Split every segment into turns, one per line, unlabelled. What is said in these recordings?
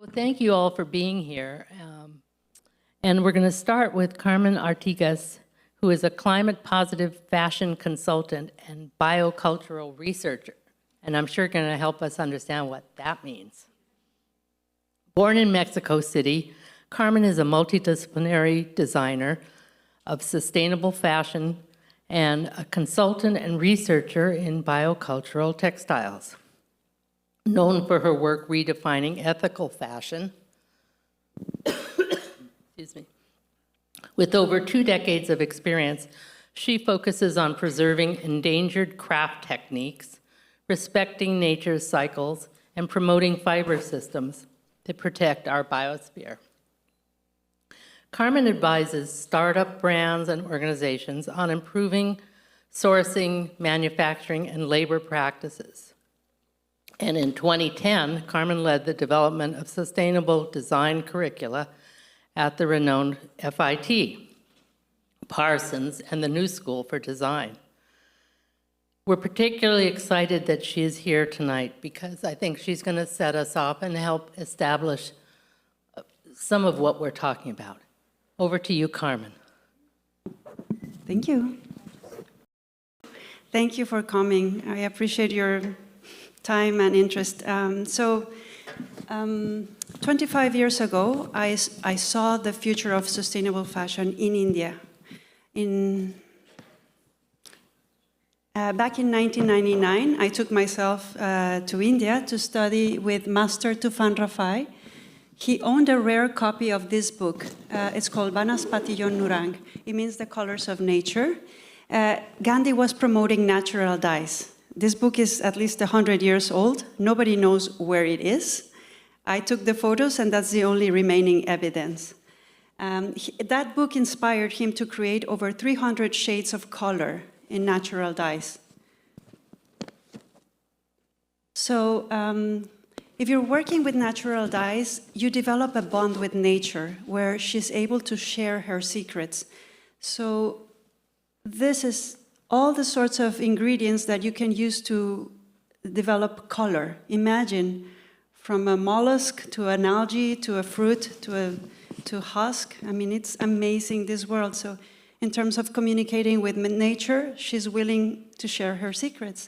Well, thank you all for being here. And we're going to start with Carmen Artigas, who is a climate-positive fashion consultant and biocultural researcher. And I'm sure going to help us understand what that means. Born in Mexico City, Carmen is a multidisciplinary designer of sustainable fashion and a consultant and researcher in biocultural textiles. Known for her work redefining ethical fashion, excuse me. With over 2 decades of experience, she focuses on preserving endangered craft techniques, respecting nature's cycles, and promoting fiber systems to protect our biosphere. Carmen advises startup brands and organizations on improving sourcing, manufacturing, and labor practices. And in 2010, Carmen led the development of sustainable design curricula at the renowned FIT, Parsons, and the New School for Design. We're particularly excited that she is here tonight because I think she's going to set us off and help establish some of what we're talking about. Over to you, Carmen.
Thank you. Thank you for coming. I appreciate your time and interest. 25 years ago, I saw the future of sustainable fashion in India. Back in 1999, I took myself to India to study with Master Tufan Rafai. He owned a rare copy of this book. It's called Vanaspatiyon Nurang. It means the colors of nature. Gandhi was promoting natural dyes. This book is at least 100 years old. Nobody knows where it is. I took the photos, and that's the only remaining evidence. That book inspired him to create over 300 shades of color in natural dyes. So if you're working with natural dyes, you develop a bond with nature where she's able to share her secrets. So this is all the sorts of ingredients that you can use to develop color. Imagine from a mollusk to an algae to a fruit to a husk. I mean, it's amazing, this world. So in terms of communicating with nature, she's willing to share her secrets.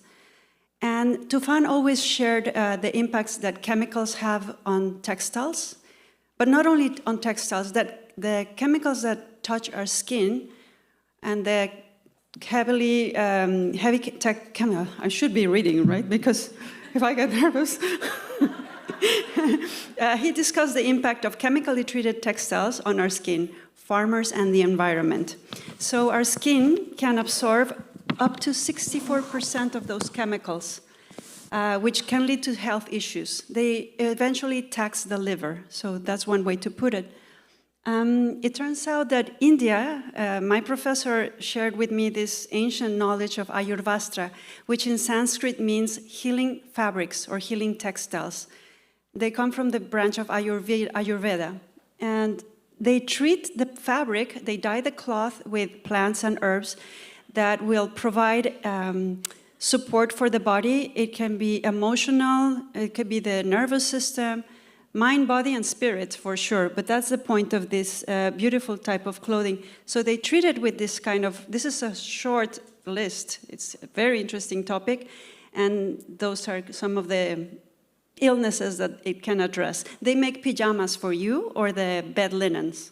And Tufan always shared the impacts that chemicals have on textiles, but not only on textiles, that the chemicals that touch our skin and the heavy tech chemical. I should be reading, right? Because if I get nervous. He discussed the impact of chemically treated textiles on our skin, farmers, and the environment. So our skin can absorb up to 64% of those chemicals, which can lead to health issues. They eventually tax the liver, so that's one way to put it. It turns out that India, my professor shared with me this ancient knowledge of Ayurvastra, which in Sanskrit means healing fabrics or healing textiles. They come from the branch of Ayurveda. And they treat the fabric, they dye the cloth with plants and herbs that will provide support for the body. It can be emotional, it could be the nervous system, mind, body, and spirit, for sure, but that's the point of this beautiful type of clothing. So they treat it with this kind of, this is a short list. It's a very interesting topic, and those are some of the illnesses that it can address. They make pajamas for you or the bed linens.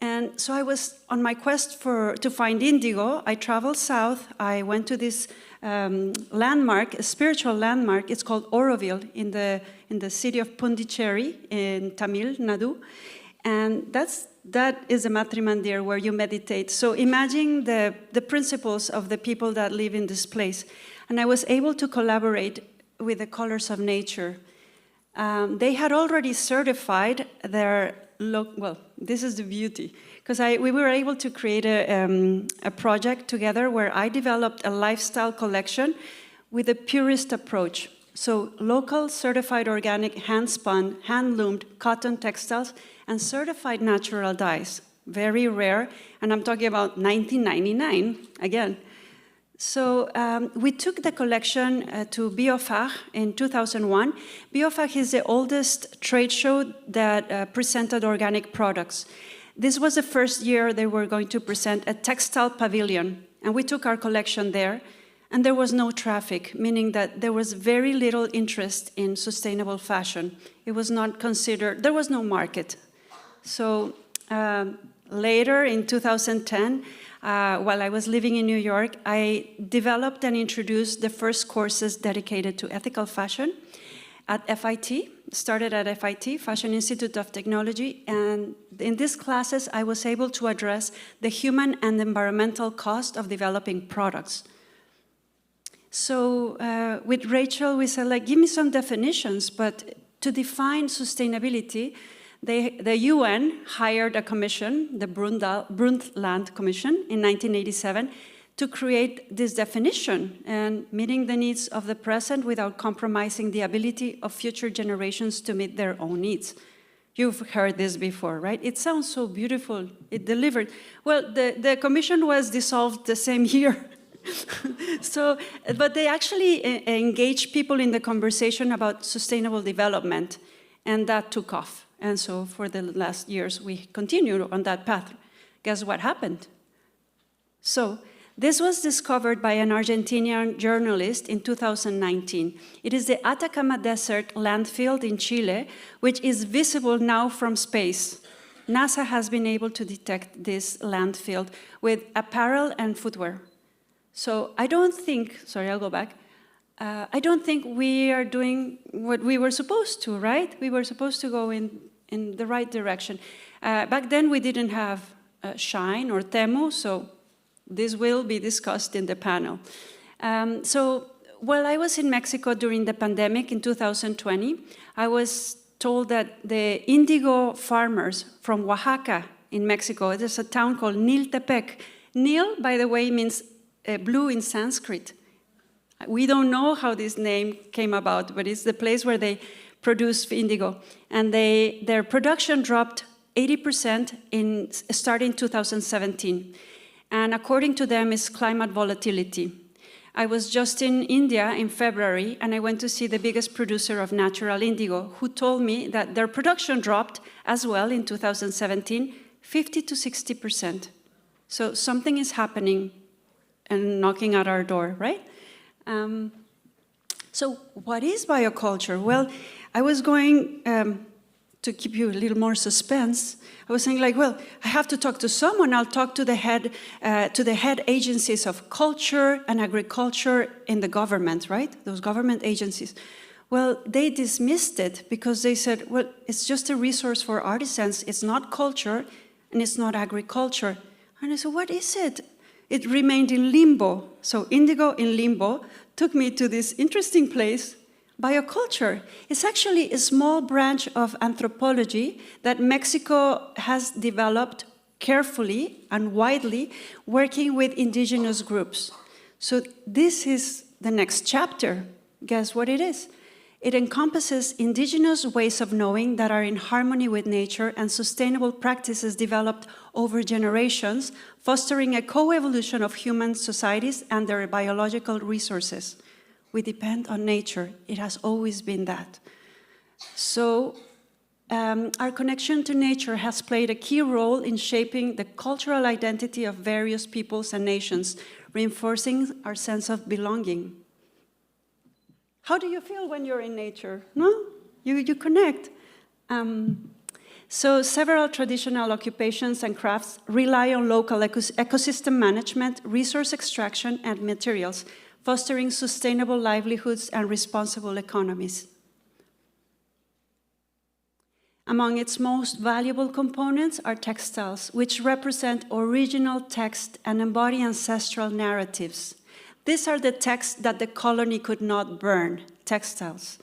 And so I was on my quest to find indigo. I traveled south. I went to this landmark, a spiritual landmark. It's called Auroville in the city of Pondicherry in Tamil Nadu. And that is a matrimandir where you meditate. So imagine the principles of the people that live in this place. And I was able to collaborate with the colors of nature. They had already certified their look. Well, this is the beauty, because we were able to create a project together where I developed a lifestyle collection with a purist approach. So local, certified organic, hand-spun, hand-loomed cotton textiles and certified natural dyes. Very rare, and I'm talking about 1999 again. So we took the collection to Biofach in 2001. Biofach is the oldest trade show that presented organic products. This was the first year they were going to present a textile pavilion, and we took our collection there, and there was no traffic, meaning that there was very little interest in sustainable fashion. It was not considered, there was no market. So later in 2010, while I was living in New York, I developed and introduced the first courses dedicated to ethical fashion at FIT, started at FIT, Fashion Institute of Technology, and in these classes I was able to address the human and environmental cost of developing products. So with Rachel, we said, like, give me some definitions, but to define sustainability, the UN hired a commission, the Brundtland Commission, in 1987, to create this definition and meeting the needs of the present without compromising the ability of future generations to meet their own needs. You've heard this before, right? It sounds so beautiful. It delivered. Well, the commission was dissolved the same year. So, but they actually engaged people in the conversation about sustainable development, and that took off. And so for the last years, we continued on that path. Guess what happened? So this was discovered by an Argentinian journalist in 2019. It is the Atacama Desert landfill in Chile, which is visible now from space. NASA has been able to detect this landfill with apparel and footwear. So I don't think, sorry, I'll go back. I don't think we are doing what we were supposed to, right? We were supposed to go in the right direction. Back then, we didn't have Shine or Temu, so this will be discussed in the panel. So while I was in Mexico during the pandemic in 2020, I was told that the indigo farmers from Oaxaca in Mexico, there's a town called Niltepec. Nil, by the way, means blue in Sanskrit. We don't know how this name came about, but it's the place where they produce indigo. And their production dropped 80% starting 2017. And according to them, it's climate volatility. I was just in India in February, and I went to see the biggest producer of natural indigo, who told me that their production dropped as well in 2017, 50 to 60%. So something is happening and knocking at our door, right? So what is bioculture? Well, I was going, to keep you a little more suspense, I was saying, like, well, I have to talk to someone. I'll talk to the head agencies of culture and agriculture in the government, right? Those government agencies. Well, they dismissed it because they said, well, it's just a resource for artisans. It's not culture and it's not agriculture. And I said, what is it? It remained in limbo. So indigo in limbo took me to this interesting place, bioculture. It's actually a small branch of anthropology that Mexico has developed carefully and widely, working with indigenous groups. So this is the next chapter. Guess what it is? It encompasses indigenous ways of knowing that are in harmony with nature and sustainable practices developed over generations, fostering a co-evolution of human societies and their biological resources. We depend on nature. It has always been that. So our connection to nature has played a key role in shaping the cultural identity of various peoples and nations, reinforcing our sense of belonging. How do you feel when you're in nature? No? You connect. So several traditional occupations and crafts rely on local ecosystem management, resource extraction, and materials, fostering sustainable livelihoods and responsible economies. Among its most valuable components are textiles, which represent original text and embody ancestral narratives. These are the texts that the colony could not burn, textiles.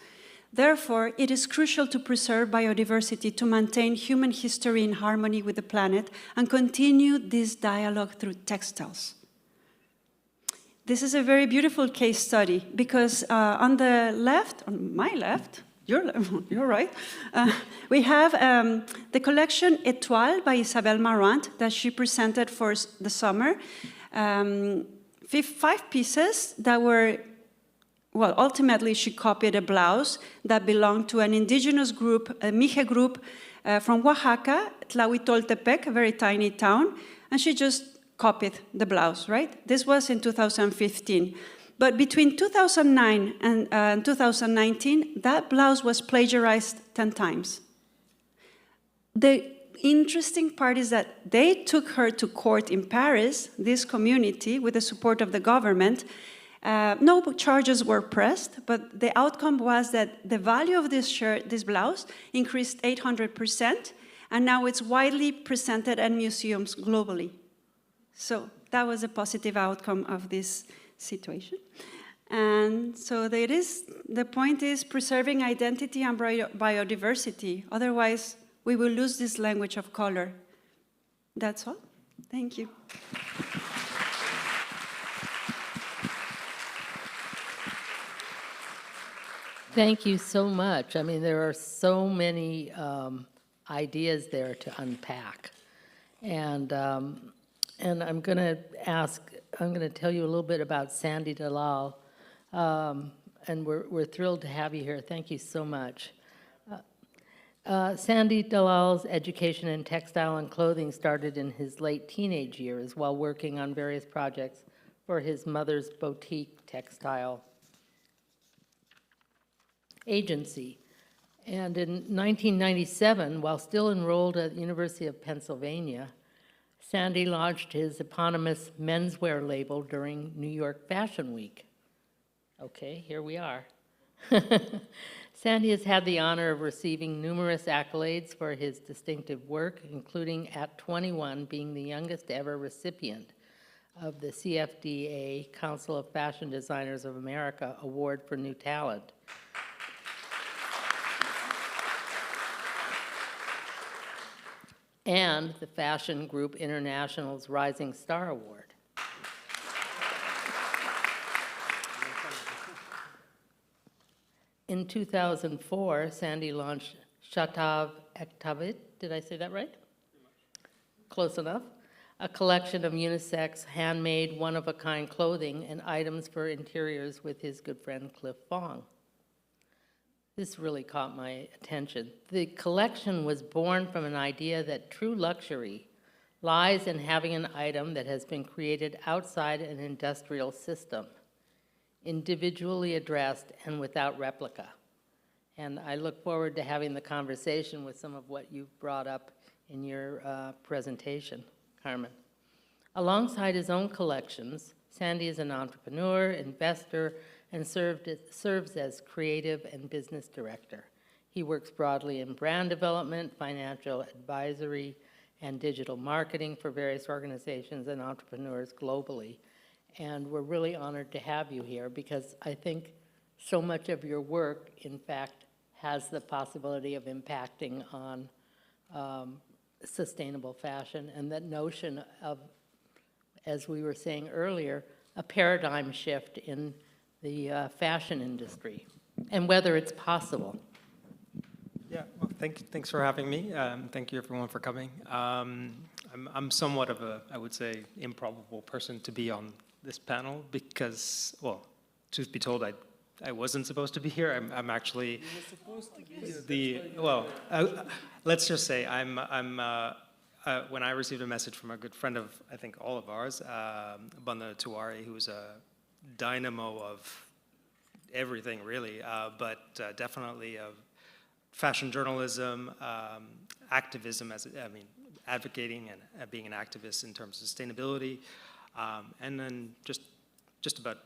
Therefore, it is crucial to preserve biodiversity to maintain human history in harmony with the planet and continue this dialogue through textiles. This is a very beautiful case study because on the left, on my left, you're right, we have the collection Étoile by Isabelle Marant that she presented for the summer. 5 pieces that were, well, ultimately she copied a blouse that belonged to an indigenous group, a Mije group from Oaxaca, Tlahuitoltepec, a very tiny town, and she just copied the blouse, right? This was in 2015. But between 2009 and 2019, that blouse was plagiarized 10 times. The interesting part is that they took her to court in Paris, this community, with the support of the government. No charges were pressed, but the outcome was that the value of this shirt, this blouse, increased 800%, and now it's widely presented at museums globally. So that was a positive outcome of this situation. And so the point is preserving identity and biodiversity. Otherwise, we will lose this language of color. That's all. Thank you.
Thank you so much. I mean, there are so many ideas there to unpack. And I'm going to tell you a little bit about Sandy Dalal. And we're thrilled to have you here. Thank you so much. Sandy Dalal's education in textile and clothing started in his late teenage years while working on various projects for his mother's boutique textile agency. And in 1997, while still enrolled at the University of Pennsylvania, Sandy launched his eponymous menswear label during New York Fashion Week. Okay, here we are. Sandy has had the honor of receiving numerous accolades for his distinctive work, including at 21 being the youngest ever recipient of the CFDA, Council of Fashion Designers of America Award for New Talent. And the Fashion Group International's Rising Star Award. In 2004, Sandy launched Shatav Ektavit, did I say that right? Close enough. A collection of unisex, handmade, one-of-a-kind clothing and items for interiors with his good friend Cliff Fong. This really caught my attention. The collection was born from an idea that true luxury lies in having an item that has been created outside an industrial system, individually addressed and without replica. And I look forward to having the conversation with some of what you've brought up in your presentation, Carmen. Alongside his own collections, Sandy is an entrepreneur, investor, and serves as creative and business director. He works broadly in brand development, financial advisory, and digital marketing for various organizations and entrepreneurs globally. And we're really honored to have you here because I think so much of your work, in fact, has the possibility of impacting on sustainable fashion and that notion of, as we were saying earlier, a paradigm shift in the fashion industry and whether it's possible.
Yeah, well, thanks for having me. Thank you everyone for coming. I'm somewhat of a, I would say, improbable person to be on this panel because, well, truth be told, I wasn't supposed to be here. I'm actually let's just say when I received a message from a good friend of, I think, all of ours, Banda Tuwari, who's a dynamo of everything really, but definitely of fashion journalism, activism, advocating and being an activist in terms of sustainability, and then just about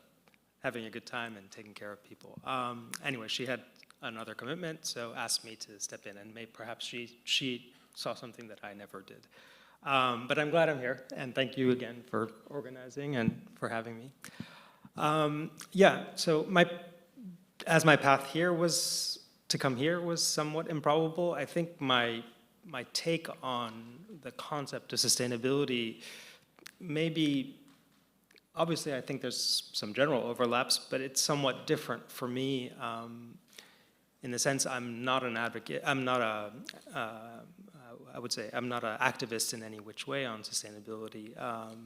having a good time and taking care of people. Anyway, she had another commitment, so asked me to step in, and perhaps she saw something that I never did. But I'm glad I'm here, and thank you again for organizing and for having me. So my path here was to come here was somewhat improbable. I think my take on the concept of sustainability maybe, obviously I think there's some general overlaps, but it's somewhat different for me in the sense I'm not an advocate, I'm not a I would say I'm not an activist in any which way on sustainability,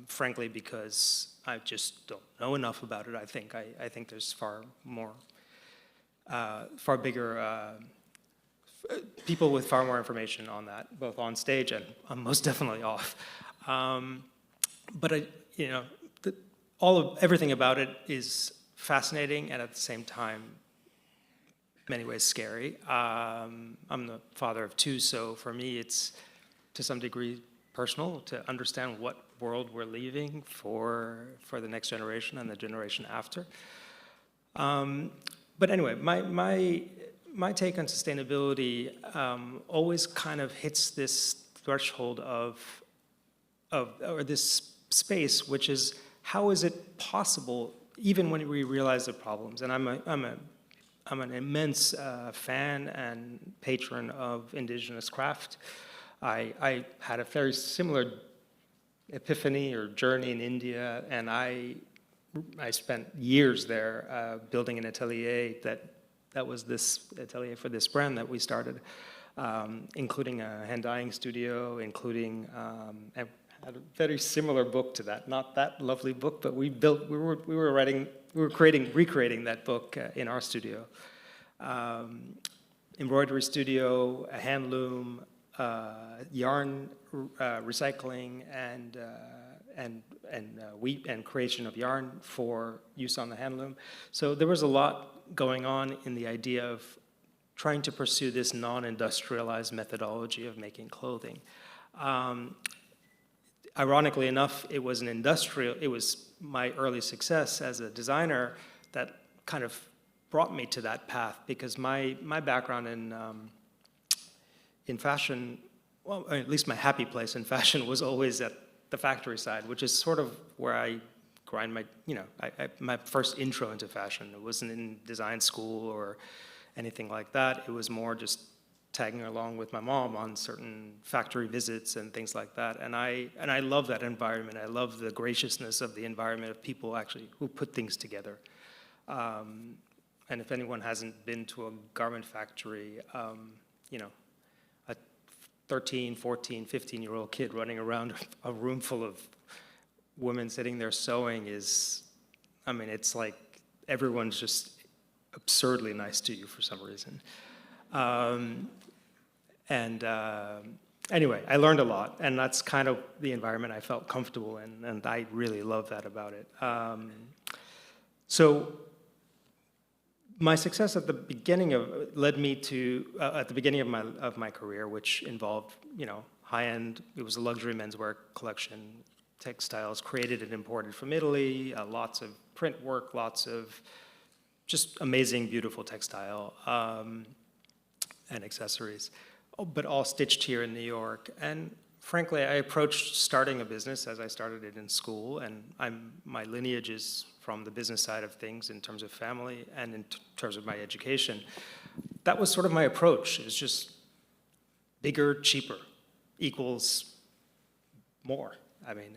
frankly, because I just don't know enough about it. I think there's far bigger people with far more information on that, both on stage and most definitely off. But everything about it is fascinating and at the same time, many ways scary. I'm the father of two, so for me it's to some degree personal to understand what world we're leaving for the next generation and the generation after. But anyway, my take on sustainability always kind of hits this threshold or this space, which is how is it possible, even when we realize the problems? And I'm an immense fan and patron of indigenous craft. I had a very similar epiphany or journey in India, and I spent years there building an atelier that was this atelier for this brand that we started, including a hand dyeing studio, including a very similar book to that. Not that lovely book, but we were recreating that book in our studio. Embroidery studio, a hand loom, yarn recycling, and wheat and creation of yarn for use on the hand loom. So there was a lot going on in the idea of trying to pursue this non-industrialized methodology of making clothing. Ironically enough, it was my early success as a designer that kind of brought me to that path, because my background in fashion, well, at least my happy place in fashion was always at the factory side, which is sort of where I grind my first intro into fashion. It wasn't in design school or anything like that. It was more just tagging along with my mom on certain factory visits and things like that. And I love that environment. I love the graciousness of the environment of people actually who put things together. And if anyone hasn't been to a garment factory, a 13, 14, 15-year-old kid running around a room full of women sitting there sewing it's like everyone's just absurdly nice to you for some reason. Anyway, I learned a lot, and that's kind of the environment I felt comfortable in, and I really love that about it. So my success at the beginning led me to at the beginning of my career, which involved high-end. It was a luxury menswear collection, textiles created and imported from Italy, lots of print work, lots of just amazing, beautiful textile and accessories, but all stitched here in New York. And frankly, I approached starting a business as I started it in school, and my lineage is from the business side of things in terms of family and in terms of my education. That was sort of my approach. It was just bigger, cheaper equals more.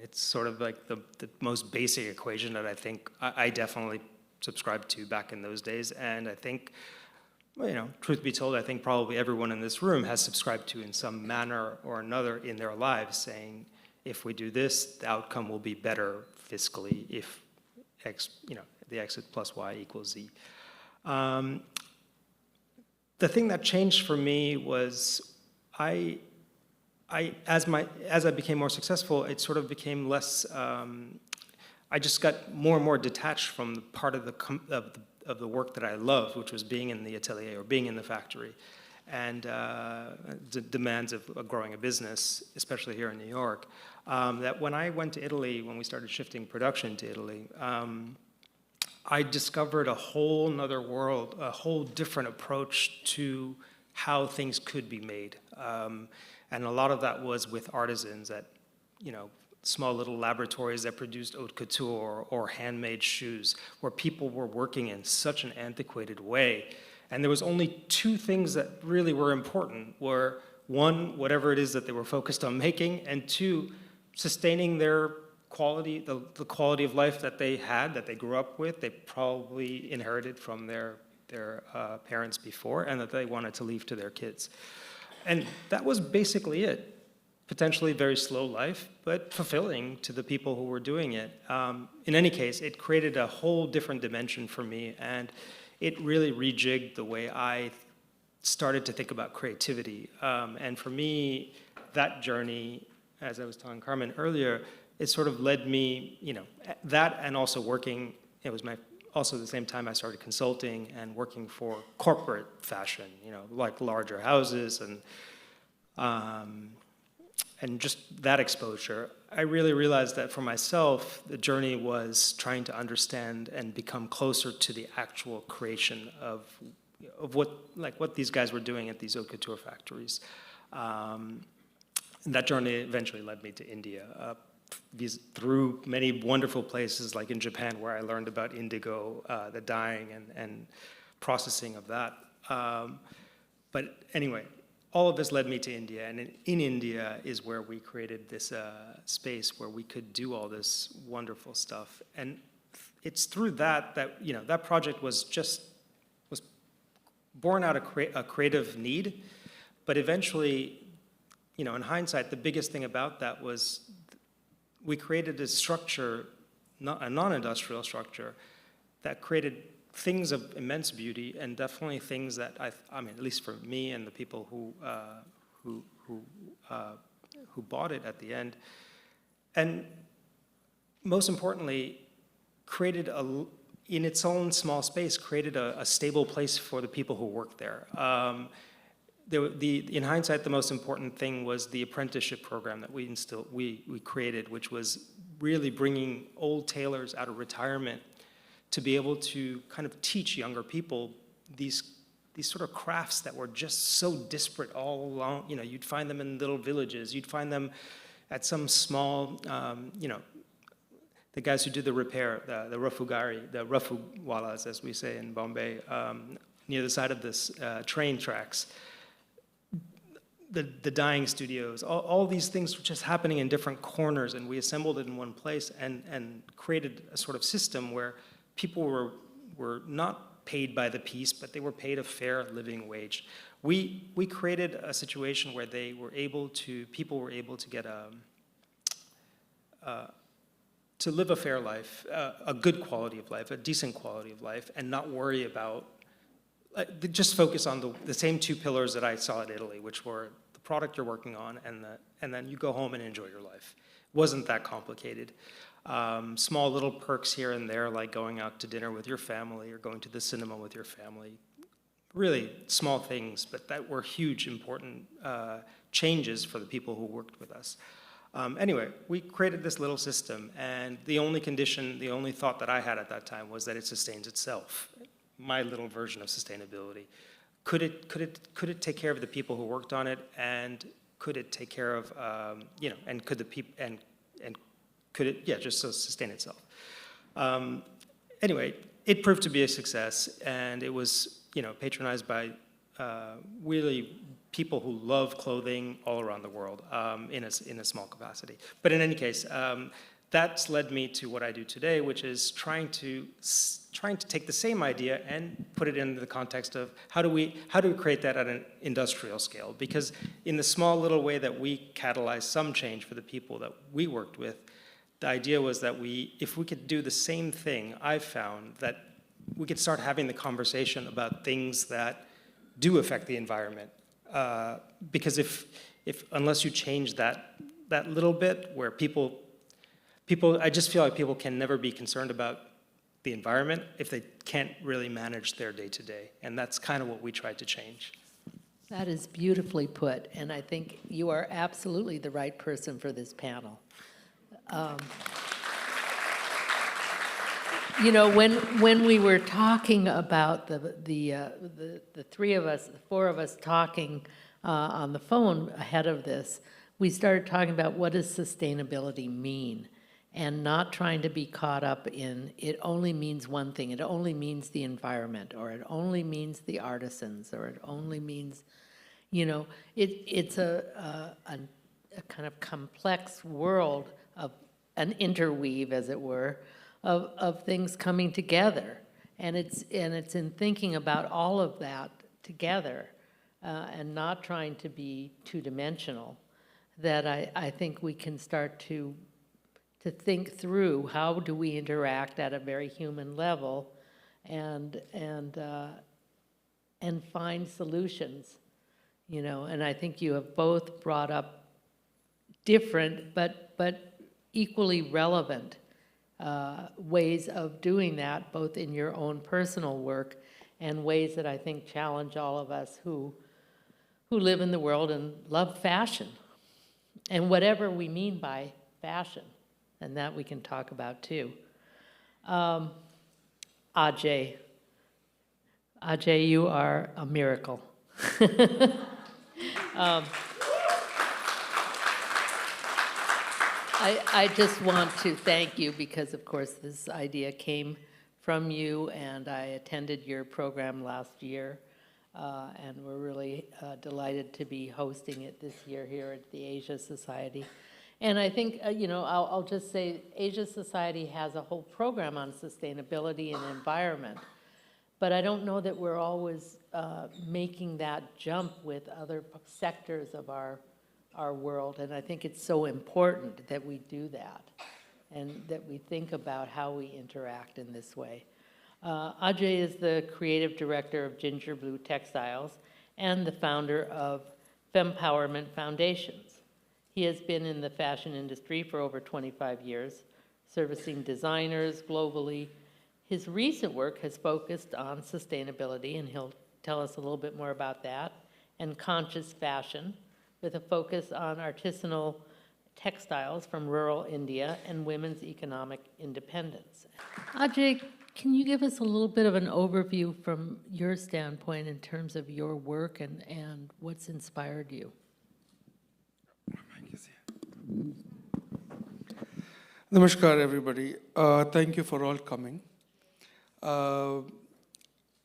It's sort of like the most basic equation that I think I definitely subscribed to back in those days. And I think, truth be told, I think probably everyone in this room has subscribed to in some manner or another in their lives, saying, if we do this, the outcome will be better fiscally if X, the X plus Y equals Z. The thing that changed for me was as I became more successful, it sort of became less. I just got more and more detached from the part of the work that I loved, which was being in the atelier or being in the factory, and the demands of growing a business, especially here in New York. That when I went to Italy, when we started shifting production to Italy, I discovered a whole nother world, a whole different approach to how things could be made. And a lot of that was with artisans at, small little laboratories that produced haute couture or handmade shoes, where people were working in such an antiquated way. And there was only two things that really were important, were one, whatever it is that they were focused on making, and two, sustaining their quality, the quality of life that they had, that they grew up with, they probably inherited from their parents before, and that they wanted to leave to their kids. And that was basically it. Potentially very slow life, but fulfilling to the people who were doing it. In any case, it created a whole different dimension for me, and it really rejigged the way I started to think about creativity. And for me, that journey, as I was telling Carmen earlier, it sort of led me, that and also working, it was also the same time I started consulting and working for corporate fashion, like larger houses and just that exposure. I really realized that for myself, the journey was trying to understand and become closer to the actual creation of what these guys were doing at these haute couture factories. And that journey eventually led me to India, through many wonderful places like in Japan, where I learned about indigo, the dyeing and processing of that. But anyway, all of this led me to India, and in India is where we created this space where we could do all this wonderful stuff. And it's through that that project was born out of a creative need, but eventually, in hindsight, the biggest thing about that was we created a structure, a non-industrial structure, that created things of immense beauty, and definitely things that I mean, at least for me and the people who bought it at the end, and most importantly, created in its own small space, created a stable place for the people who work there. In hindsight, the most important thing was the apprenticeship program that we created, which was really bringing old tailors out of retirement to be able to kind of teach younger people these sort of crafts that were just so disparate all along. You'd find them in little villages. You'd find them at some small, the guys who do the repair, the rafuwalas, as we say in Bombay, near the side of this train tracks. The dyeing studios, all these things were just happening in different corners, and we assembled it in one place and created a sort of system where people were not paid by the piece, but they were paid a fair living wage. We created a situation where people were able to get to live a fair life, a good quality of life, a decent quality of life, and not worry about, just focus on the same two pillars that I saw in Italy, which were the product you're working on and then you go home and enjoy your life. It wasn't that complicated. Small little perks here and there, like going out to dinner with your family or going to the cinema with your family. Really small things, but that were huge, important changes for the people who worked with us. Anyway, we created this little system, and the only thought that I had at that time was that it sustains itself. My little version of sustainability. Could it take care of the people who worked on it, and could it take care of and could the people and could it just sustain itself? Anyway, it proved to be a success, and it was patronized by really people who love clothing all around the world in a small capacity. But in any case, that's led me to what I do today, which is trying to take the same idea and put it into the context of how do we create that at an industrial scale? Because in the small little way that we catalyzed some change for the people that we worked with, the idea was that if we could do the same thing, I found that we could start having the conversation about things that do affect the environment. Because if unless you change that little bit, where people, I just feel like people can never be concerned about the environment if they can't really manage their day-to-day. And that's kind of what we tried to change.
That is beautifully put, and I think you are absolutely the right person for this panel. When we were talking about the three of us, the four of us talking on the phone ahead of this, we started talking about what does sustainability mean, and not trying to be caught up in it only means one thing. It only means the environment, or it only means the artisans, or it only means, it's a kind of complex world of an interweave, as it were, of things coming together. And it's in thinking about all of that together and not trying to be two-dimensional, that I think we can start to think through how do we interact at a very human level and find solutions, you know. And I think you have both brought up different but equally relevant ways of doing that, both in your own personal work and ways that I think challenge all of us who live in the world and love fashion, and whatever we mean by fashion, and that we can talk about too. Ajay, you are a miracle. I just want to thank you because, of course, this idea came from you, and I attended your program last year, and we're really delighted to be hosting it this year here at the Asia Society. And I think, you know, I'll just say Asia Society has a whole program on sustainability and environment, but I don't know that we're always making that jump with other sectors of our world, and I think it's so important that we do that and that we think about how we interact in this way. Ajay is the creative director of Gingerblu Textiles and the founder of Fempowerment Foundation. He has been in the fashion industry for over 25 years, servicing designers globally. His recent work has focused on sustainability, and he'll tell us a little bit more about that, and conscious fashion, with a focus on artisanal textiles from rural India and women's economic independence. Ajay, can you give us a little bit of an overview from your standpoint in terms of your work and what's inspired you?
Namaskar, everybody. Thank you for all coming.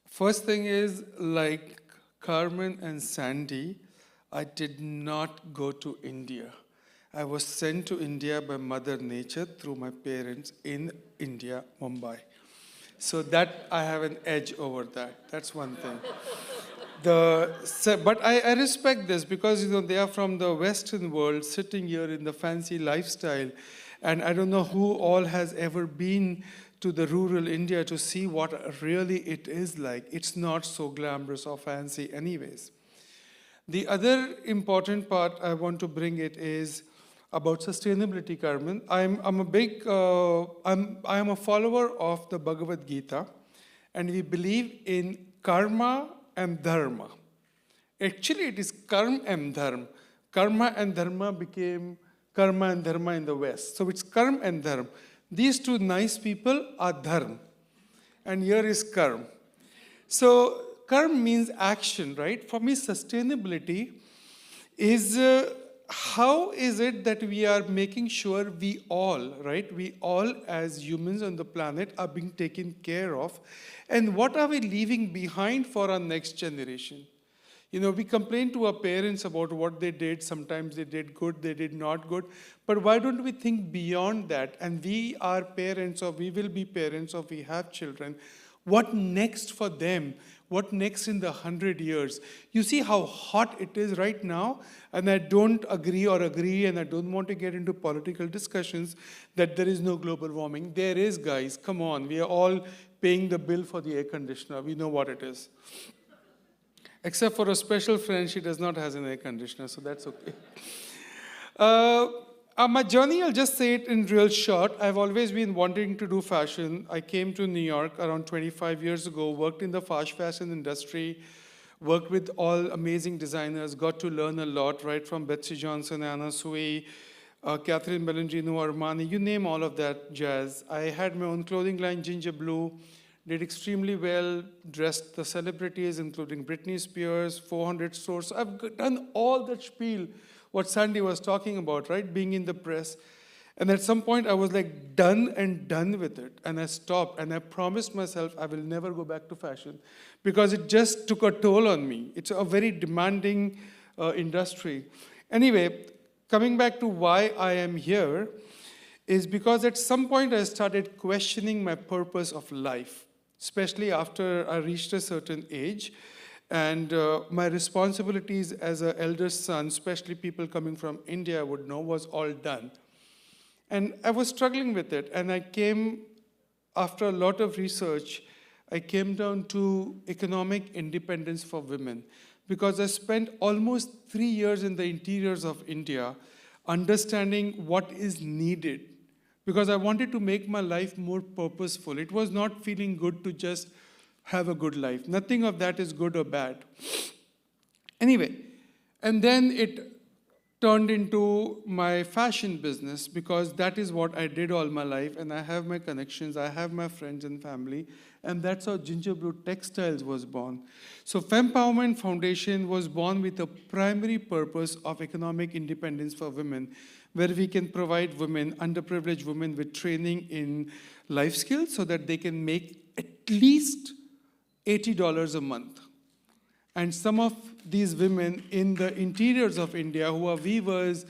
First thing is, like Carmen and Sandy, I did not go to India. I was sent to India by Mother Nature through my parents in India, Mumbai. So that I have an edge over that. That's one thing. But I respect this because, you know, they are from the Western world sitting here in the fancy lifestyle. And I don't know who all has ever been to the rural India to see what really it is like. It's not so glamorous or fancy anyways. The other important part I want to bring it is about sustainability, Carmen. I am a follower of the Bhagavad Gita, and we believe in karma and dharma. Actually, it is karma and dharma. Karma and dharma became karma and dharma in the West. So it's karma and dharma. These two nice people are dharma, and here is karma. So karma means action, right? For me, sustainability is how is it that we are making sure we all, right? We all as humans on the planet are being taken care of. And what are we leaving behind for our next generation? You know, we complain to our parents about what they did. Sometimes they did good, they did not good. But why don't we think beyond that? And we are parents, or we will be parents, or we have children. What next for them? What next in the 100 years? You see how hot it is right now, and I don't agree, and I don't want to get into political discussions that there is no global warming. There is, guys, come on. We are all paying the bill for the air conditioner. We know what it is. Except for a special friend, she does not have an air conditioner, so that's okay. My journey, I'll just say it in real short. I've always been wanting to do fashion. I came to New York around 25 years ago, worked in the fast fashion industry, worked with all amazing designers, got to learn a lot, right from Betsy Johnson, Anna Sui, Catherine Bellingino, Armani, you name all of that jazz. I had my own clothing line, Gingerblu, did extremely well, dressed the celebrities, including Britney Spears, 400 stores. I've done all that spiel, what Sandy was talking about, right? Being in the press. And at some point, I was like done with it. And I stopped, and I promised myself I will never go back to fashion because it just took a toll on me. It's a very demanding industry. Anyway, coming back to why I am here is because at some point I started questioning my purpose of life, especially after I reached a certain age. And my responsibilities as an elder son, especially people coming from India would know, was all done. And I was struggling with it. And I came, after a lot of research, I came down to economic independence for women. Because I spent almost 3 years in the interiors of India understanding what is needed. Because I wanted to make my life more purposeful. It was not feeling good to just have a good life. Nothing of that is good or bad. Anyway, and then it turned into my fashion business because that is what I did all my life, and I have my connections, I have my friends and family, and that's how Gingerblu Textiles was born. So Fempowerment Foundation was born with a primary purpose of economic independence for women, where we can provide women, underprivileged women, with training in life skills so that they can make at least $80 a month. And some of these women in the interiors of India who are weavers,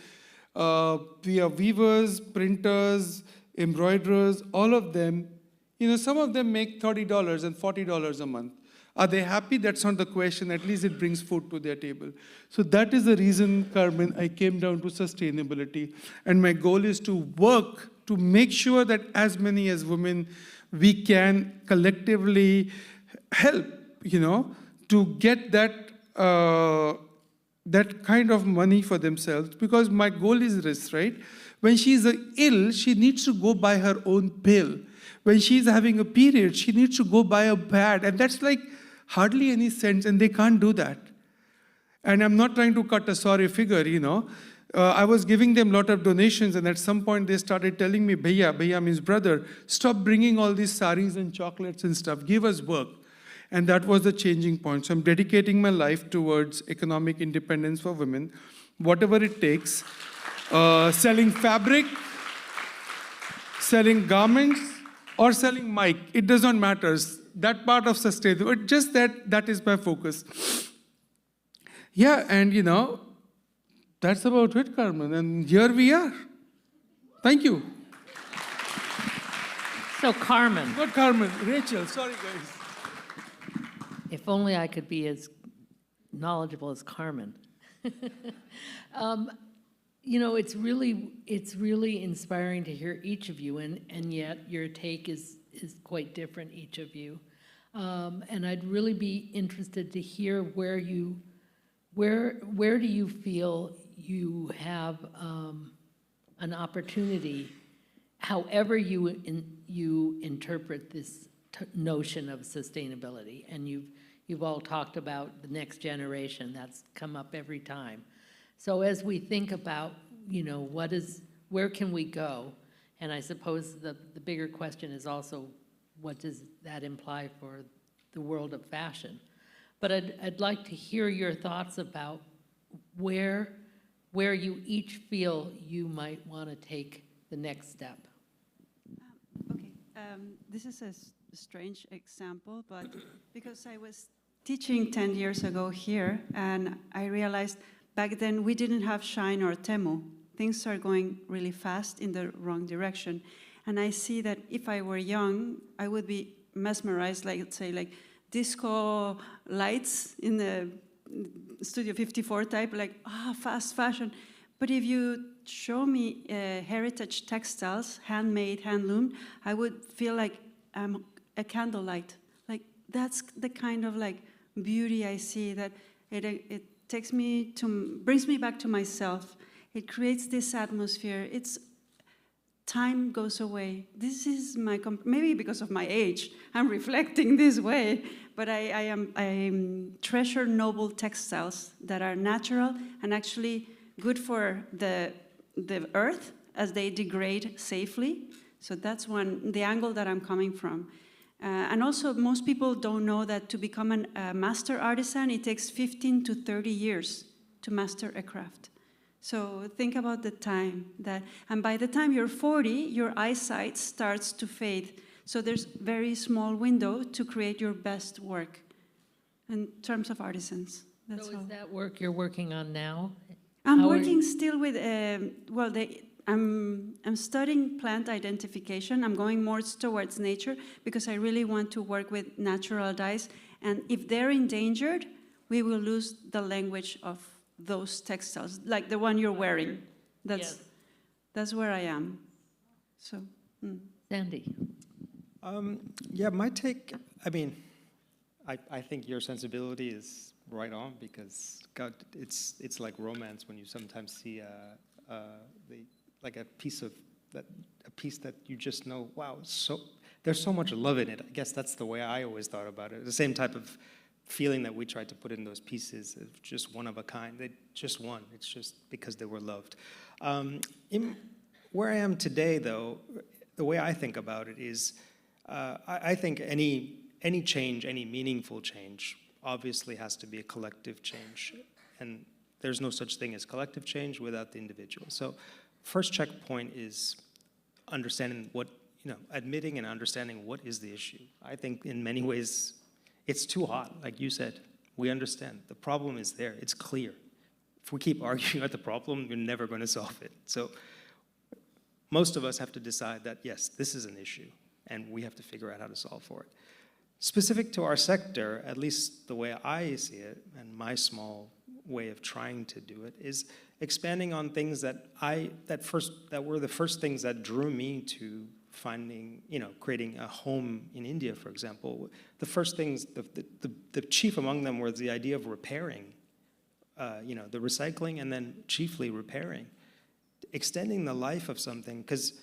we are weavers, printers, embroiderers, all of them, some of them make $30 and $40 a month. Are they happy? That's not the question. At least it brings food to their table. So that is the reason, Carmen, I came down to sustainability. And my goal is to work to make sure that as many as women we can collectively help, to get that kind of money for themselves. Because my goal is this, right? When she's ill, she needs to go buy her own pill. When she's having a period, she needs to go buy a pad. And that's like hardly any sense, and they can't do that. And I'm not trying to cut a sorry figure, I was giving them a lot of donations, and at some point they started telling me, Bhaiya means brother, stop bringing all these saris and chocolates and stuff, give us work. And that was the changing point. So I'm dedicating my life towards economic independence for women, whatever it takes, selling fabric, selling garments, or selling mic. It does not matter. That part of sustainability, just that is my focus. Yeah, and that's about it, Carmen. And here we are. Thank you.
So Carmen,
Not Carmen, Rachel. Sorry, guys.
if only I could be as knowledgeable as Carmen. It's really inspiring to hear each of you, and yet your take is quite different, each of you. And I'd really be interested to hear where do you feel you have an opportunity, however you interpret this notion of sustainability. And you've all talked about the next generation. That's come up every time. So as we think about, where can we go? And I suppose the bigger question is also, what does that imply for the world of fashion? But I'd like to hear your thoughts about where you each feel you might want to take the next step.
Okay, this is a strange example, but because I was teaching 10 years ago here, and I realized back then we didn't have Shine or Temu. Things are going really fast in the wrong direction. And I see that if I were young, I would be mesmerized, let's say, like disco lights in the Studio 54 type, fast fashion. But if you show me heritage textiles, handmade, hand-loomed, I would feel like I'm a candlelight. That's the kind of beauty I see, that it brings me back to myself. It creates this atmosphere. Time goes away. This is maybe because of my age, I'm reflecting this way, but I treasure noble textiles that are natural and actually good for the earth as they degrade safely. So that's the angle that I'm coming from. And also, most people don't know that to become a master artisan, it takes 15 to 30 years to master a craft. So think about the time and by the time you're 40, your eyesight starts to fade. So there's very small window to create your best work in terms of artisans. That's
So
all.
is that work you're working on now?
I'm working still with, I'm studying plant identification. I'm going more towards nature because I really want to work with natural dyes. And if they're endangered, we will lose the language of those textiles, like the one you're wearing.
Yes.
That's where I am. So,
Sandy?
Yeah, my take, I mean, I think your sensibility is right on because, God, it's like romance when you sometimes see like a piece that you just know, wow, there's so much love in it. I guess that's the way I always thought about it. The same type of feeling that we tried to put in those pieces, of just one of a kind. They just one. It's just because they were loved. Where I am today, though, the way I think about it is, I think any change, any meaningful change, obviously has to be a collective change, and there's no such thing as collective change without the individual. So, first checkpoint is understanding admitting and understanding what is the issue. I think in many ways, it's too hot, like you said. We understand. The problem is there. It's clear. If we keep arguing about the problem, we're never going to solve it. So most of us have to decide that, yes, this is an issue, and we have to figure out how to solve for it. Specific to our sector, at least the way I see it, and my small way of trying to do it, is expanding on things that were the first things that drew me to creating a home in India, for example. The first things, the chief among them was the idea of repairing, the recycling and then chiefly repairing. Extending the life of something, because,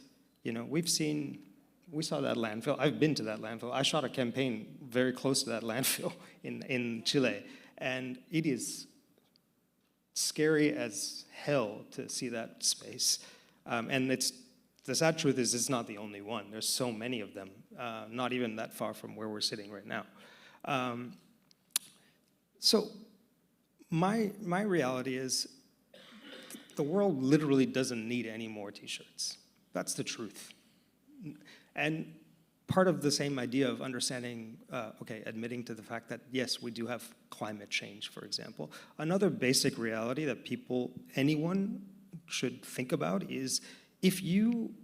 we saw that landfill. I've been to that landfill. I shot a campaign very close to that landfill in Chile, and it is scary as hell to see that space. And the sad truth is it's not the only one. There's so many of them, not even that far from where we're sitting right now. So my reality is the world literally doesn't need any more T-shirts. That's the truth. And part of the same idea of understanding, admitting to the fact that, yes, we do have climate change, for example. Another basic reality that anyone should think about is, if you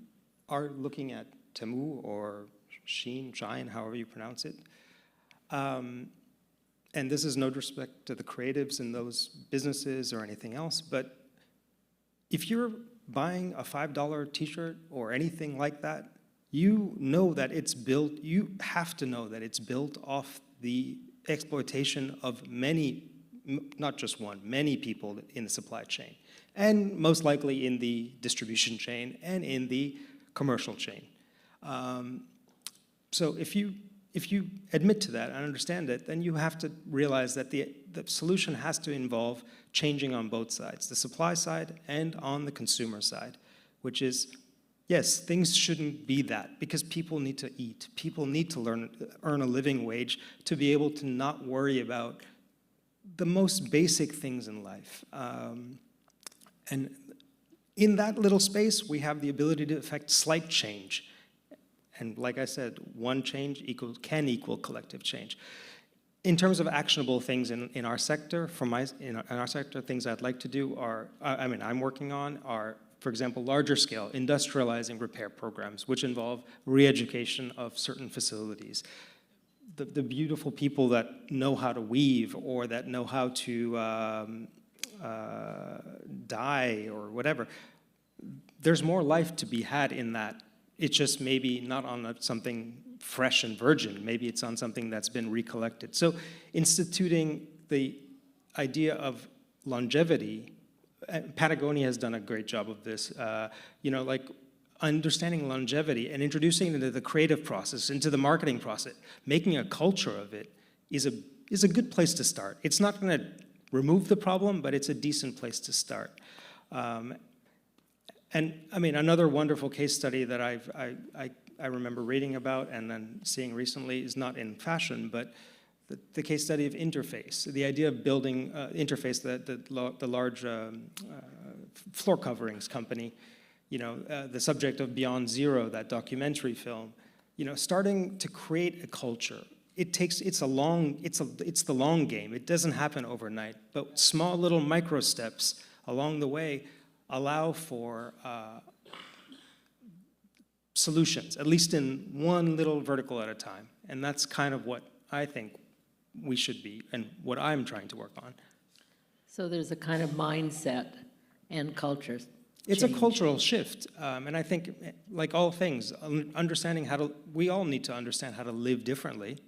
are looking at Temu or Shein, however you pronounce it, and this is no disrespect to the creatives in those businesses or anything else, but if you're buying a $5 T-shirt or anything like that, you have to know that it's built off the exploitation of many, not just one, many people in the supply chain, and most likely in the distribution chain and in the commercial chain. So if you admit to that and understand it, then you have to realize that the solution has to involve changing on both sides, the supply side and on the consumer side, which is, yes, things shouldn't be that, because people need to eat. People need to earn a living wage to be able to not worry about the most basic things in life. And in that little space, we have the ability to affect slight change. And like I said, one change can equal collective change. In terms of actionable things in our sector, in our sector, things I'd like to do I'm working on are, for example, larger scale industrializing repair programs, which involve re-education of certain facilities. The beautiful people that know how to weave or that know how to dye or whatever, there's more life to be had in that. It's just maybe not on something fresh and virgin. Maybe it's on something that's been recollected. So instituting the idea of longevity, Patagonia has done a great job of this, like understanding longevity and introducing it into the creative process, into the marketing process, making a culture of it is a good place to start. It's not going to remove the problem, but it's a decent place to start. And I mean, another wonderful case study that I remember reading about and then seeing recently is not in fashion, but the case study of Interface, the idea of building Interface, the large floor coverings company, the subject of Beyond Zero, that documentary film, starting to create a culture. It's the long game. It doesn't happen overnight, but small little micro steps along the way allow for solutions, at least in one little vertical at a time. And that's kind of what I think we should be and what I'm trying to work on.
So there's a kind of mindset and culture
It's a
change.
cultural shift, and I think, like all things, understanding how to, we all need to understand how to live differently.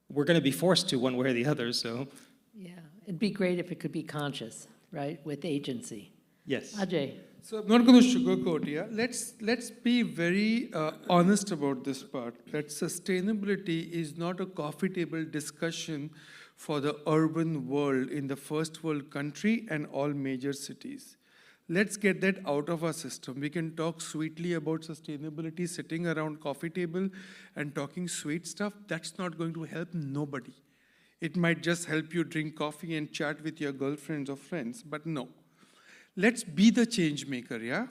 We're going to be forced to one way or the other, so.
Yeah, it'd be great if it could be conscious, right, with agency.
Yes.
Ajay.
So I'm not going to sugarcoat here. Let's be very honest about this part, that sustainability is not a coffee table discussion for the urban world in the first world country and all major cities. Let's get that out of our system. We can talk sweetly about sustainability sitting around coffee table and talking sweet stuff. That's not going to help nobody. It might just help you drink coffee and chat with your girlfriends or friends, but no. Let's be the change maker, yeah?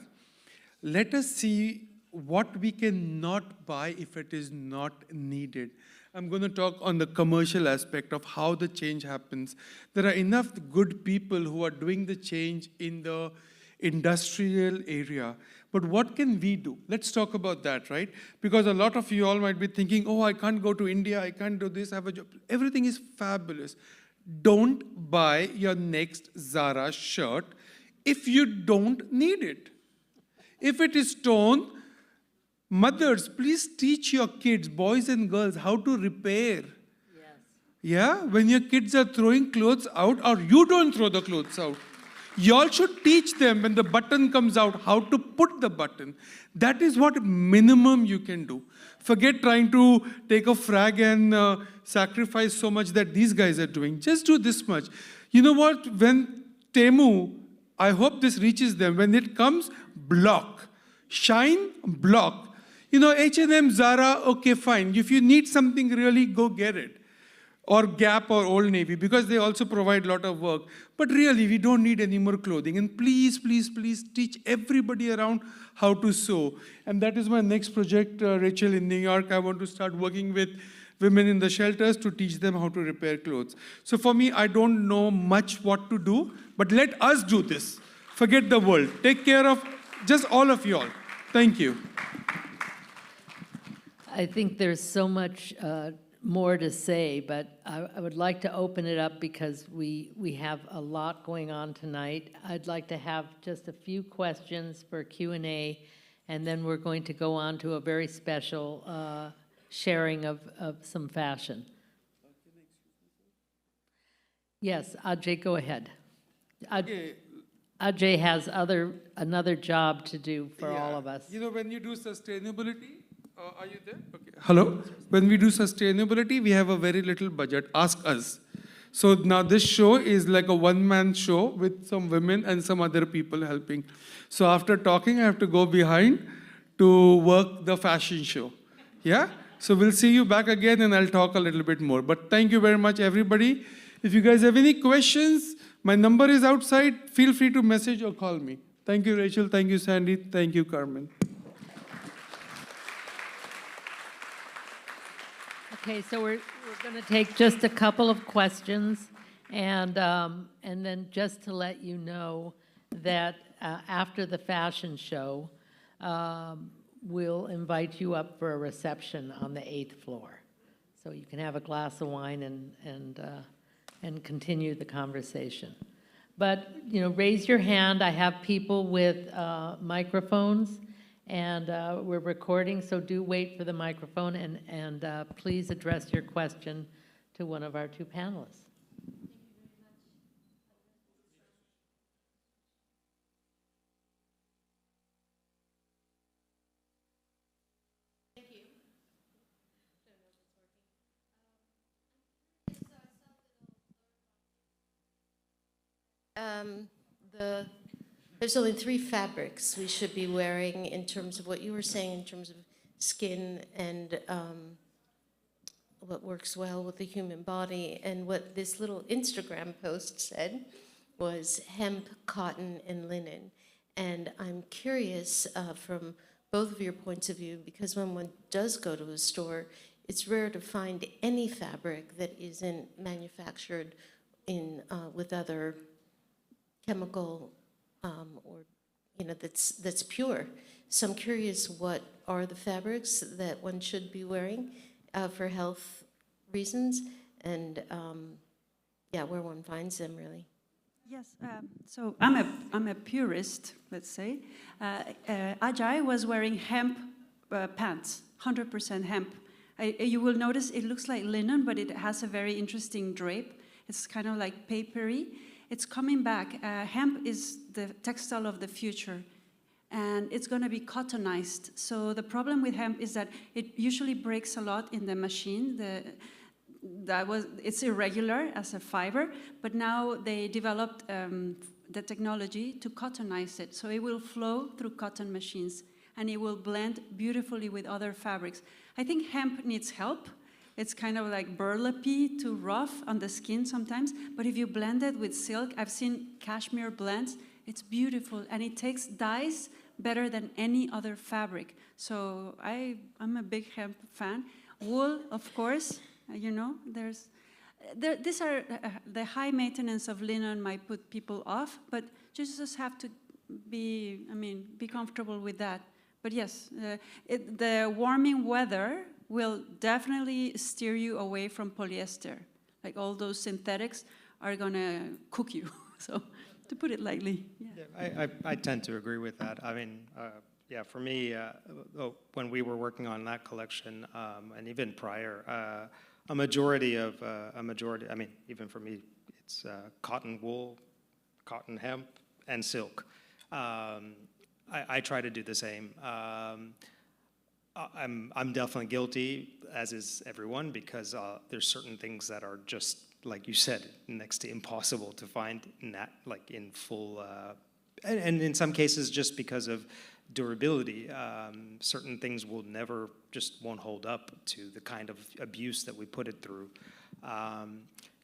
Let us see what we cannot buy if it is not needed. I'm going to talk on the commercial aspect of how the change happens. There are enough good people who are doing the change in the industrial area. But what can we do? Let's talk about that, right? Because a lot of you all might be thinking, oh, I can't go to India, I can't do this, I have a job. Everything is fabulous. Don't buy your next Zara shirt if you don't need it. If it is torn, mothers, please teach your kids, boys and girls, how to repair.
Yes.
Yeah, when your kids are throwing clothes out, or you don't throw the clothes out, you all should teach them when the button comes out how to put the button. That is what minimum you can do. Forget trying to take a frag and sacrifice so much that these guys are doing. Just do this much. You know what? When Temu, I hope this reaches them. When it comes, block. Shine, block. You know, H&M, Zara, okay, fine. If you need something really, go get it. Or Gap or Old Navy, because they also provide a lot of work. But really, we don't need any more clothing. And please, please, please teach everybody around how to sew. And that is my next project, Rachel, in New York. I want to start working with women in the shelters to teach them how to repair clothes. So for me, I don't know much what to do, but let us do this. Forget the world. Take care of just all of you all. Thank you.
I think there's so much more to say, but I would like to open it up because we have a lot going on tonight. I'd like to have just a few questions for Q&A, and then we're going to go on to a very special sharing of some fashion. Yes, Ajay, go ahead. Ajay has another job to do for all of us.
You know, when you do sustainability, are you there? Okay. Hello? When we do sustainability, we have a very little budget. Ask us. So now this show is like a one-man show with some women and some other people helping. So after talking, I have to go behind to work the fashion show. Yeah? So we'll see you back again and I'll talk a little bit more. But thank you very much, everybody. If you guys have any questions, my number is outside. Feel free to message or call me. Thank you, Rachel. Thank you, Sandy. Thank you, Carmen.
Okay, so we're going to take just a couple of questions, and then just to let you know that after the fashion show, we'll invite you up for a reception on the 8th floor, so you can have a glass of wine and continue the conversation. But you know, raise your hand. I have people with microphones. And we're recording, so do wait for the microphone, and please address your question to one of our two panelists.
Thank you. There's only 3 fabrics we should be wearing in terms of what you were saying in terms of skin and what works well with the human body. And what this little Instagram post said was hemp, cotton, and linen. And I'm curious from both of your points of view, because when one does go to a store, it's rare to find any fabric that isn't manufactured in with other chemical or that's pure. So I'm curious, what are the fabrics that one should be wearing for health reasons? and yeah, where one finds them really.
Yes, so I'm a purist, let's say. Ajay was wearing hemp pants, 100% hemp. You will notice it looks like linen, but it has a very interesting drape. It's kind of like papery. It's coming back. Hemp is the textile of the future, and it's going to be cottonized. So the problem with hemp is that it usually breaks a lot in the machine. It's irregular as a fiber, but now they developed the technology to cottonize it. So it will flow through cotton machines, and it will blend beautifully with other fabrics. I think hemp needs help. It's kind of like burlapy, too rough on the skin sometimes, but if you blend it with silk, I've seen cashmere blends, it's beautiful, and it takes dyes better than any other fabric. So I'm a big hemp fan. Wool, of course, you know, these are the high maintenance of linen might put people off, but you just have to be comfortable with that. But yes, the warming weather will definitely steer you away from polyester. Like all those synthetics are gonna cook you. So, to put it lightly. Yeah.
Yeah, I tend to agree with that. I mean, yeah, for me, when we were working on that collection, and even prior, a majority, I mean, even for me, it's cotton wool, cotton hemp, and silk. I try to do the same. I'm definitely guilty, as is everyone, because there's certain things that are just, like you said, next to impossible to find in that, like in full, and in some cases just because of durability. Certain things will never, just won't hold up to the kind of abuse that we put it through.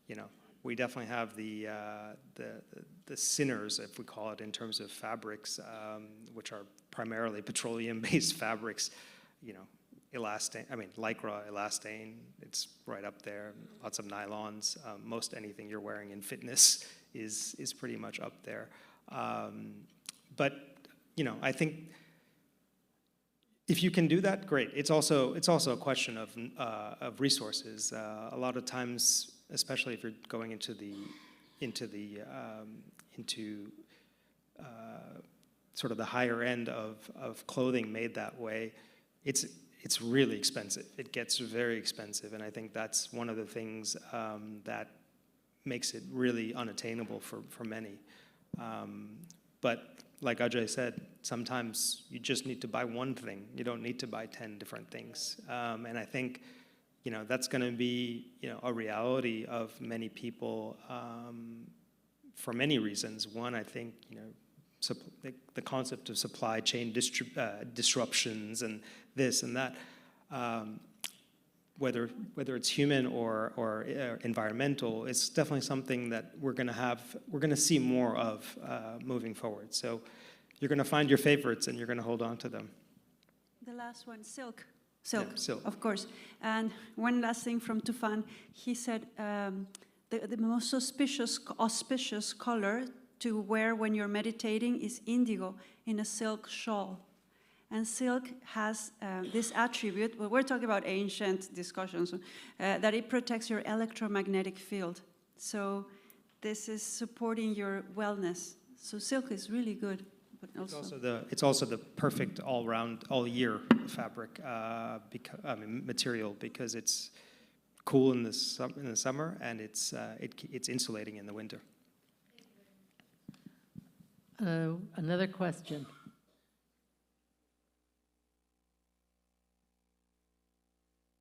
You know, we definitely have the sinners, if we call it, in terms of fabrics, which are primarily petroleum-based fabrics. You know, elastane, I mean, lycra, elastane, it's right up there. Lots of nylons. Most anything you're wearing in fitness is pretty much up there. But, you know, I think if you can do that, great. It's also a question of resources. A lot of times, especially if you're going into sort of the higher end of clothing made that way, it's really expensive. It gets very expensive, and I think that's one of the things that makes it really unattainable for many. But like Ajay said, sometimes you just need to buy one thing. You don't need to buy 10 different things. And I think, you know, that's going to be, you know, a reality of many people for many reasons. One, I think, you know, the concept of supply chain disruptions and this and that, whether it's human or environmental, it's definitely something that we're going to see more of moving forward. So you're going to find your favorites and you're going to hold on to them.
The last one, silk.
Yeah, silk.
Of course. And one last thing from Tufan, he said the most auspicious color to wear when you're meditating is indigo in a silk shawl. And silk has this attribute, well, we're talking about ancient discussions, that it protects your electromagnetic field. So this is supporting your wellness. So silk is really good. But
it's also the perfect all-round, all-year fabric, material, because it's cool in the summer and it's insulating in the winter.
Another question.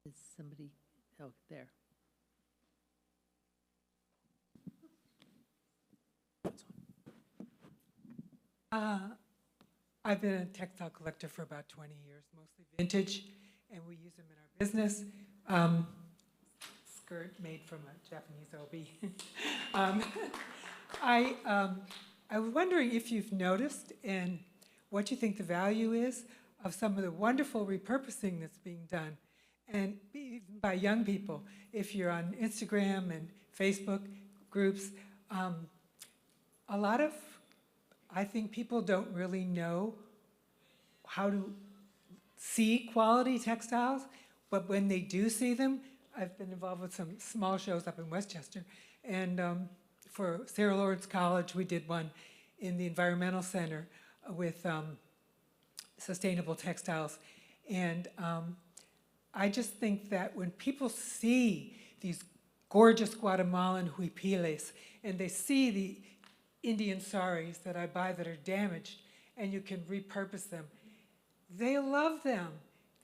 Is somebody, oh, there.
I've been a textile collector for about 20 years, mostly vintage, and we use them in our business. Skirt made from a Japanese obi. I was wondering if you've noticed and what you think the value is of some of the wonderful repurposing that's being done, and even by young people. If you're on Instagram and Facebook groups, a lot of, I think people don't really know how to see quality textiles, but when they do see them, I've been involved with some small shows up in Westchester. And for Sarah Lawrence College, we did one in the Environmental Center with sustainable textiles. And I just think that when people see these gorgeous Guatemalan huipiles, and they see the Indian saris that I buy that are damaged, and you can repurpose them, they love them.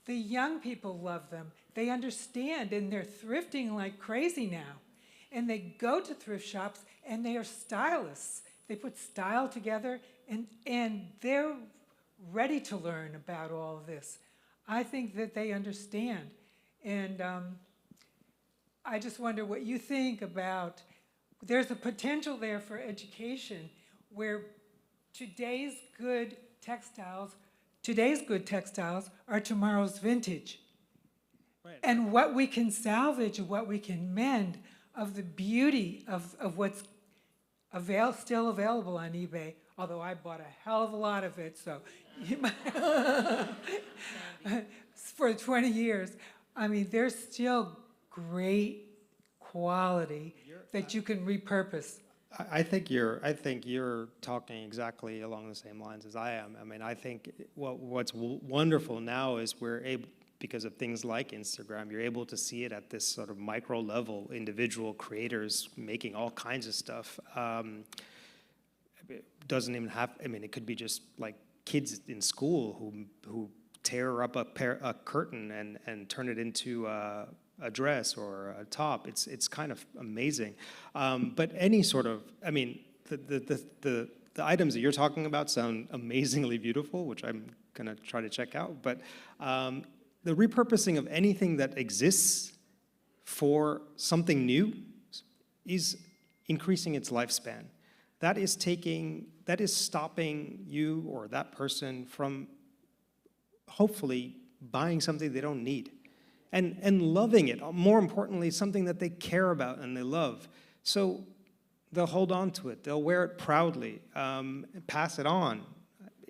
The young people love them. They understand, and they're thrifting like crazy now. And they go to thrift shops, and they are stylists. They put style together, and they're ready to learn about all of this. I think that they understand. And I just wonder what you think about, there's a potential there for education where today's good textiles are tomorrow's vintage.
Right.
And what we can salvage and what we can mend of the beauty of what's still available on eBay, although I bought a hell of a lot of it, so you might for 20 years. I mean, there's still great quality that you can repurpose.
I think you're talking exactly along the same lines as I am. I mean, I think what's wonderful now is we're able, because of things like Instagram, you're able to see it at this sort of micro level, individual creators making all kinds of stuff. It doesn't even have, I mean, it could be just like kids in school who tear up a curtain and turn it into a dress or a top. It's kind of amazing. But any sort of, I mean, the items that you're talking about sound amazingly beautiful, which I'm gonna try to check out. But the repurposing of anything that exists for something new is increasing its lifespan. That is stopping you or that person from hopefully buying something they don't need. And loving it, more importantly, something that they care about and they love. So they'll hold on to it, they'll wear it proudly, pass it on,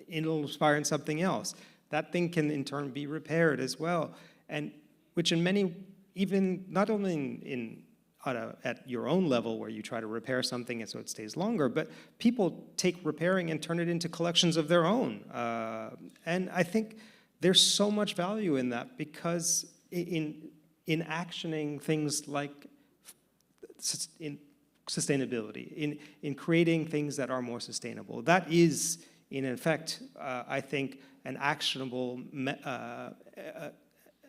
it'll inspire in something else. That thing can in turn be repaired as well, and which in many, even not only at your own level where you try to repair something and so it stays longer, but people take repairing and turn it into collections of their own. And I think there's so much value in that, because in actioning things like in sustainability, in creating things that are more sustainable, that is in effect, I think, an actionable,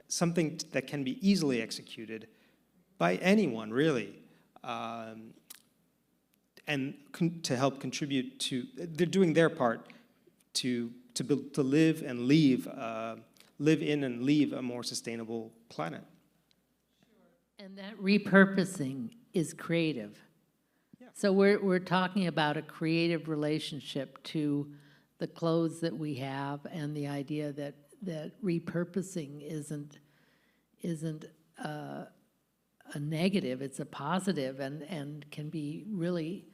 something that can be easily executed by anyone, really, and to help contribute to, they're doing their part to live and live in and leave a more sustainable planet.
And that repurposing is creative. Yeah. So we're talking about a creative relationship to the clothes that we have, and the idea that repurposing isn't a negative, it's a positive, and can be really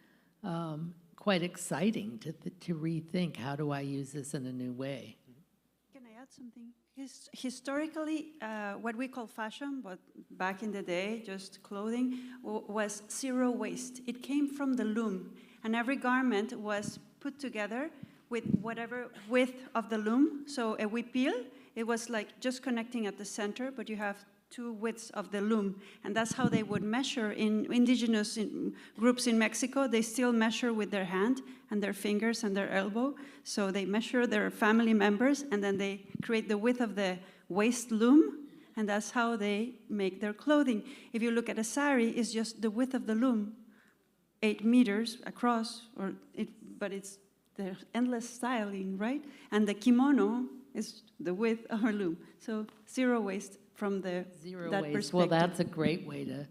quite exciting to rethink, how do I use this in a new way?
Can I add something? Historically, what we call fashion, but back in the day, just clothing, was zero waste. It came from the loom, and every garment was put together with whatever width of the loom. So a huipil, it was like just connecting at the center, but you have two widths of the loom. And that's how they would measure in indigenous groups in Mexico. They still measure with their hand and their fingers and their elbow. So they measure their family members, and then they create the width of the waist loom, and that's how they make their clothing. If you look at a sari, it's just the width of the loom, 8 meters across, but it's the endless styling, right? And the kimono is the width of our loom. So zero waste from that perspective.
Well, that's a great way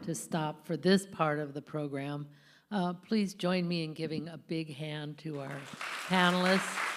to stop for this part of the program. Please join me in giving a big hand to our panelists.